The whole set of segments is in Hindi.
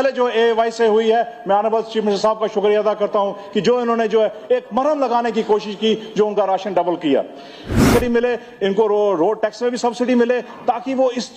पहले जो एवाई से हुई है, मैं ऑनरेबल चीफ मिनिस्टर साहब का शुक्रिया अदा करता हूं कि जो इन्होंने जो है एक मरहम लगाने की कोशिश की, जो उनका राशन डबल किया, सब्सिडी मिले इनको, रोड टैक्स में भी सब्सिडी मिले, ताकि वो इस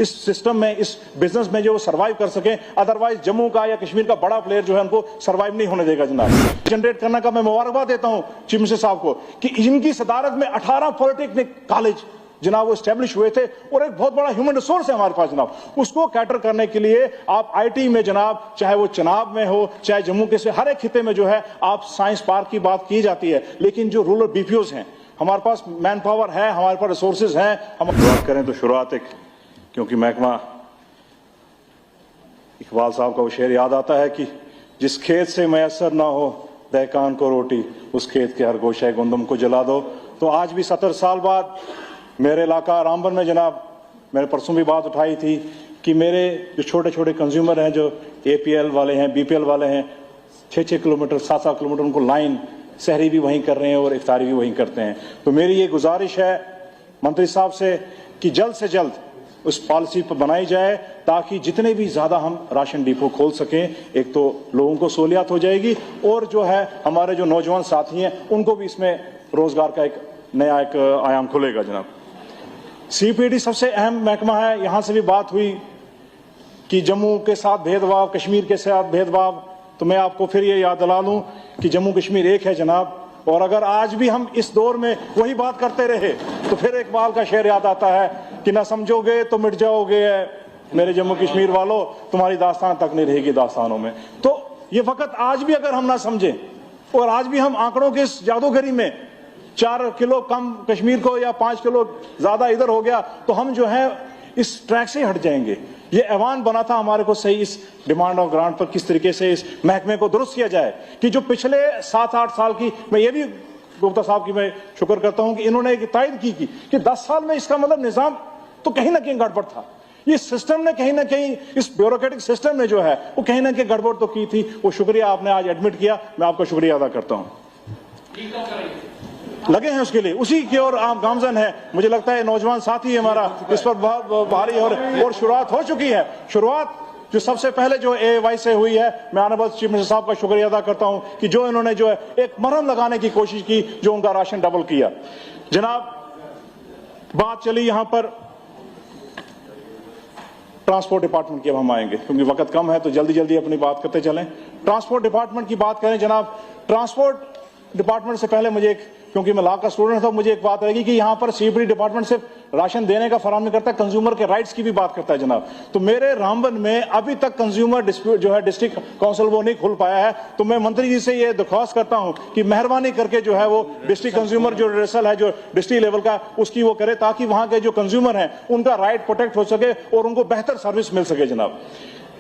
सिस्टम में, इस बिजनेस में जो सर्वाइव कर सके। अदरवाइज जम्मू का या कश्मीर का बड़ा प्लेयर जो है उनको सर्वाइव नहीं होने देगा जनाब। जनरेट करने का मैं मुबारकबाद देता हूं चीफ मिनिस्टर साहब को कि इनकी सदारत में 18 पॉलिटेक्निक कॉलेज जनाब वो स्टैब्लिश हुए थे, और एक बहुत बड़ा ह्यूमन रिसोर्स है हमारे पास जनाब। उसको कैटर करने के लिए आप आईटी में जनाब, चाहे वो चनाब में हो, चाहे जम्मू के से हर एक खिते में जो है आप साइंस पार्क की बात की जाती है, लेकिन जो रूरल बीपीओज हैं, हमारे पास मैन पावर है, हमारे पास रिसोर्सेज हैं। हम बात करें तो शुरुआत एक, क्योंकि महकमा इकबाल साहब का वो शेर याद आता है कि जिस खेत से मैसर ना हो दहकान को रोटी, उस खेत के हर गोशे गुंदम को जला दो। तो आज भी 70 साल बाद मेरे इलाका रामबन में जनाब, मैंने परसों भी बात उठाई थी कि मेरे जो छोटे छोटे कंज्यूमर हैं, जो एपीएल वाले हैं, बीपीएल वाले हैं, 6-6 किलोमीटर 7-7 किलोमीटर उनको लाइन सहरी भी वहीं कर रहे हैं और इफ्तारी भी वहीं करते हैं। तो मेरी ये गुजारिश है मंत्री साहब से कि जल्द से जल्द उस पॉलिसी पर बनाई जाए, ताकि जितने भी ज्यादा हम राशन डिपो खोल सकें, एक तो लोगों को सहूलियत हो जाएगी, और जो है हमारे जो नौजवान साथी हैं उनको भी इसमें रोजगार का एक नया एक आयाम खुलेगा जनाब। सीपीडी सबसे अहम महकमा है। यहां से भी बात हुई कि जम्मू के साथ भेदभाव, कश्मीर के साथ भेदभाव, तो मैं आपको फिर ये याद दिला दूं कि जम्मू कश्मीर एक है जनाब। और अगर आज भी हम इस दौर में वही बात करते रहे तो फिर इकबाल का शेर याद आता है कि ना समझोगे तो मिट जाओगे मेरे जम्मू कश्मीर वालों, तुम्हारी दास्तान तक नहीं रहेगी दास्तानों में। तो ये वक्त आज भी अगर हम ना समझें, और आज भी हम आंकड़ों के इस जादूगरी में 4 किलो कम कश्मीर को या 5 किलो ज्यादा इधर हो गया, तो हम जो है इस ट्रैक से हट जाएंगे। ये ऐवान बना था हमारे को सही इस डिमांड ऑफ ग्रांट पर किस तरीके से इस महकमे को दुरुस्त किया जाए, कि जो पिछले 7-8 साल की, मैं ये भी गुप्ता साहब की मैं शुक्र करता हूं कि इन्होंने एक तायद की कि 10 साल में इसका मतलब निजाम तो कहीं ना कहीं गड़बड़ था। इस सिस्टम ने कहीं ना कहीं, इस ब्यूरोक्रेटिक सिस्टम ने जो है वो कहीं ना कहीं गड़बड़ तो की थी। वो शुक्रिया आपने आज एडमिट किया, मैं आपका शुक्रिया अदा करता हूं। लगे हैं उसके लिए, उसी की ओर आप गामजन है। मुझे लगता है नौजवान साथी हमारा इस पर भारी और शुरुआत हो चुकी है। शुरुआत जो सबसे पहले जो एवाई से हुई है, मैं ऑनरेबल चीफ मिनिस्टर साहब का शुक्रिया अदा करता हूं कि जो इन्होंने जो है एक मरहम लगाने की कोशिश की, जो उनका राशन डबल किया जनाब। बात चली यहां पर ट्रांसपोर्ट डिपार्टमेंट की, अब हम आएंगे क्योंकि वक्त कम है तो जल्दी जल्दी अपनी बात करते चलें। ट्रांसपोर्ट डिपार्टमेंट की बात करें जनाब, ट्रांसपोर्ट डिपार्टमेंट से पहले मुझे क्योंकि मैं लॉ का स्टूडेंट था, मुझे एक बात रहेगी कि यहाँ पर सीपीडी डिपार्टमेंट सिर्फ राशन देने का फराहम नहीं करता, कंज्यूमर के राइट्स की भी बात करता है जनाब। तो मेरे रामबन में अभी तक कंज्यूमर डिस्प्यूट जो है डिस्ट्रिक्ट काउंसिल वो नहीं खुल पाया है। तो मैं मंत्री जी से ये दरख्वास्त करता हूं कि मेहरबानी करके जो है वो डिस्ट्रिक्ट कंज्यूमर जो रेसल है, जो डिस्ट्रिक्ट लेवल का, उसकी वो करे, ताकि वहां के जो कंज्यूमर हैं उनका राइट प्रोटेक्ट हो सके और उनको बेहतर सर्विस मिल सके जनाब।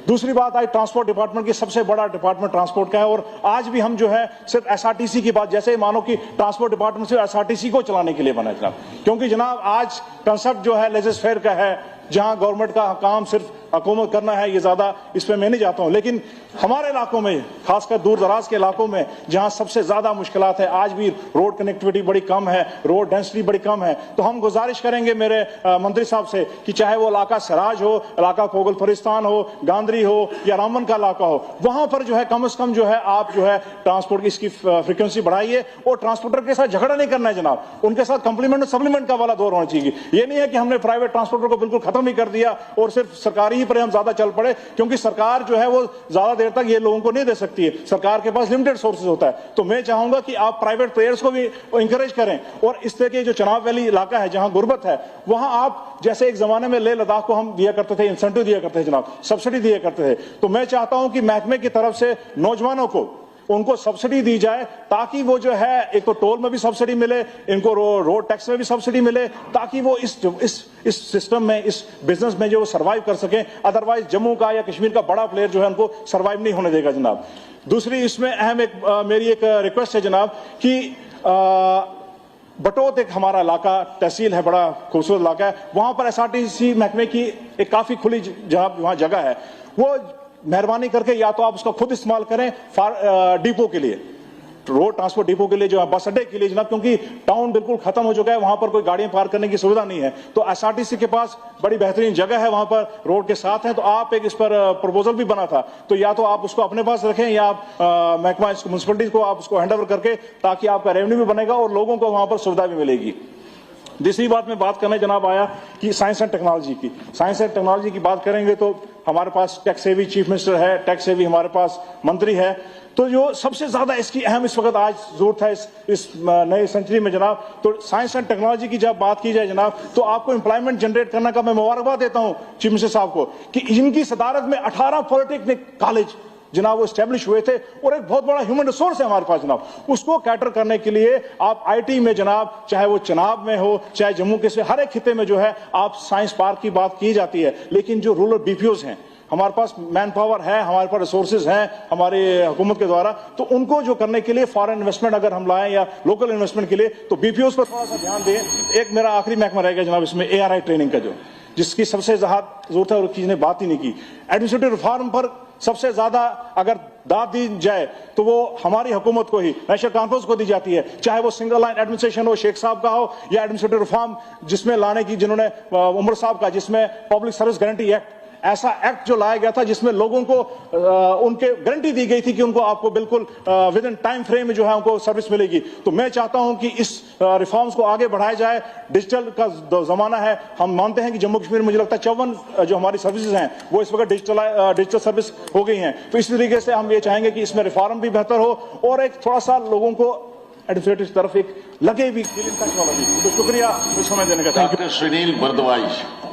दूसरी बात आई ट्रांसपोर्ट डिपार्टमेंट की, सबसे बड़ा डिपार्टमेंट ट्रांसपोर्ट का है, और आज भी हम जो है सिर्फ एसआरटीसी की बात, जैसे मानो कि ट्रांसपोर्ट डिपार्टमेंट सिर्फ एसआरटीसी को चलाने के लिए बना है जनाब। क्योंकि जनाब आज कंसेप्ट जो है लेजिस फेयर का है, जहां गवर्नमेंट का काम सिर्फ हुकूमत करना है, ये ज्यादा इस पे मैं नहीं जाता हूं। लेकिन हमारे इलाकों में, खासकर दूर दराज के इलाकों में जहां सबसे ज्यादा मुश्किलात है, आज भी रोड कनेक्टिविटी बड़ी कम है, रोड डेंसिटी बड़ी कम है। तो हम गुजारिश करेंगे मेरे मंत्री साहब से कि चाहे वो इलाका सराज हो, इलाका कोगल फरिस्तान हो, गांधरी हो या रामबन का इलाका हो, वहां पर जो है कम से कम जो है आप जो है ट्रांसपोर्ट की इसकी फ्रिक्वेंसी बढ़ाइए, और ट्रांसपोर्टर के साथ झगड़ा नहीं करना है जनाब, उनके साथ कंप्लीमेंट और सप्लीमेंट का वाला दौर होना चाहिए। ये नहीं है कि हमने प्राइवेट ट्रांसपोर्टर को बिल्कुल खत्म ही कर दिया और सिर्फ सरकारी ही पर हम ज्यादा चल पड़े, क्योंकि सरकार जो है वो ज्यादा देर तक ये लोगों को नहीं दे सकती है, सरकार के पास लिमिटेड सोर्सेज होता है। तो मैं चाहूंगा कि आप प्राइवेट प्लेयर्स को भी इंकरेज करें, और इस तरह के जो चनाब वैली इलाका है जहां गुर्बत है, वहां आप जैसे एक जमाने में लेह लद्दाख को हम दिया करते थे, इंसेंटिव दिया करते थे जनाब, सब्सिडी दिया करते थे। तो मैं चाहता हूं कि महकमे की तरफ से नौजवानों को उनको सब्सिडी दी जाए, ताकि वो जो है एक तो टोल में भी सब्सिडी मिले, इनको रोड टैक्स में भी सब्सिडी मिले, ताकि वो इस सिस्टम में, इस बिजनेस में जो वो सर्वाइव कर सकें। अदरवाइज जम्मू का या कश्मीर का बड़ा प्लेयर जो है उनको सर्वाइव नहीं होने देगा जनाब। दूसरी इसमें अहम मेरी एक रिक्वेस्ट है जनाब कि बटोत एक हमारा इलाका तहसील है, बड़ा खूबसूरत इलाका है, वहां पर एसआरटीसी महकमे की एक काफी खुली वहां जगह है, वो मेहरबानी करके या तो आप उसका खुद इस्तेमाल करें डिपो के लिए, रोड ट्रांसपोर्ट डिपो के लिए जो है बस अड्डे के लिए जनाब, क्योंकि टाउन बिल्कुल खत्म हो चुका है, वहां पर कोई गाड़ियां पार्क करने की सुविधा नहीं है। तो एसआरटीसी के पास बड़ी बेहतरीन जगह है, वहां पर रोड के साथ है। तो आप एक इस पर प्रपोजल भी बना था, तो या तो आप उसको अपने पास रखें या आप महकमा म्यूनसिपलिटीज को आप उसको हैंड ओवर करके, ताकि आपका रेवेन्यू भी बनेगा और लोगों को वहां पर सुविधा भी मिलेगी। दूसरी बात में बात करने जनाब आया कि साइंस एंड टेक्नोलॉजी की, साइंस एंड टेक्नोलॉजी की बात करेंगे तो हमारे पास टैक्स सेवी चीफ मिनिस्टर है, टैक्स सेवी हमारे पास मंत्री है। तो जो सबसे ज्यादा इसकी अहम इस वक्त आज जरूरत है इस नई सेंचुरी में जनाब, तो साइंस एंड टेक्नोलॉजी की जब बात की जाए जनाब, तो आपको एम्प्लॉयमेंट जनरेट करने का मैं मुबारकबाद देता हूं चीफ मिनिस्टर साहब को कि इनकी सदारत में 18 पॉलिटेक्निक कॉलेज जनाब वो स्टैब्लिश हुए थे, और एक बहुत बड़ा ह्यूमन रिसोर्स है हमारे पास जनाब। उसको कैटर करने के लिए आप आईटी में जनाब, चाहे वो चनाब में हो, चाहे जम्मू कश्मीर, हर एक खिते में जो है आप साइंस पार्क की बात की जाती है। लेकिन जो रूरल बीपीओज हैं, हमारे पास मैन पावर है, हमारे पास रिसोर्सेज हैं हमारे हुकूमत के द्वारा, तो उनको जो करने के लिए फॉरेन इन्वेस्टमेंट अगर हम लाएं या लोकल इन्वेस्टमेंट के लिए, तो बीपीओज पर थोड़ा सा ध्यान दें। एक मेरा आखिरी महकमा रहेगा जनाब इसमें एआरआई ट्रेनिंग का, जो जिसकी सबसे ज्यादा जरूरत है और किसी ने बात ही नहीं की। एडमिनिस्ट्रेटिव रिफॉर्म पर सबसे ज्यादा अगर दाद दी जाए तो वो हमारी हुकूमत को ही, नेशनल कॉन्फ्रेंस को दी जाती है, चाहे वो सिंगल लाइन एडमिनिस्ट्रेशन हो शेख साहब का हो, या एडमिनिस्ट्रेटिव रिफॉर्म जिसमें लाने की जिन्होंने उमर साहब का, जिसमें पब्लिक सर्विस गारंटी एक्ट, ऐसा एक्ट जो लाया गया था जिसमें लोगों को उनके गारंटी दी गई थी कि उनको आपको बिल्कुल विद इन टाइम फ्रेम में जो है उनको सर्विस मिलेगी। तो मैं चाहता हूं कि इस रिफॉर्म्स को आगे बढ़ाया जाए। डिजिटल का जमाना है, हम मानते हैं कि जम्मू कश्मीर में मुझे लगता है 54 जो हमारी सर्विसेज हैं वो इस वक्त डिजिटल सर्विस हो गई हैं। तो इस तरीके से हम ये चाहेंगे कि इसमें रिफॉर्म भी बेहतर हो और एक थोड़ा सा लोगों को एडमिनिस्ट्रेटिव तरफ एक लगे भी टेक्नोलॉजी। तो शुक्रिया समय देने का। डॉक्टर सुनील भारद्वाज।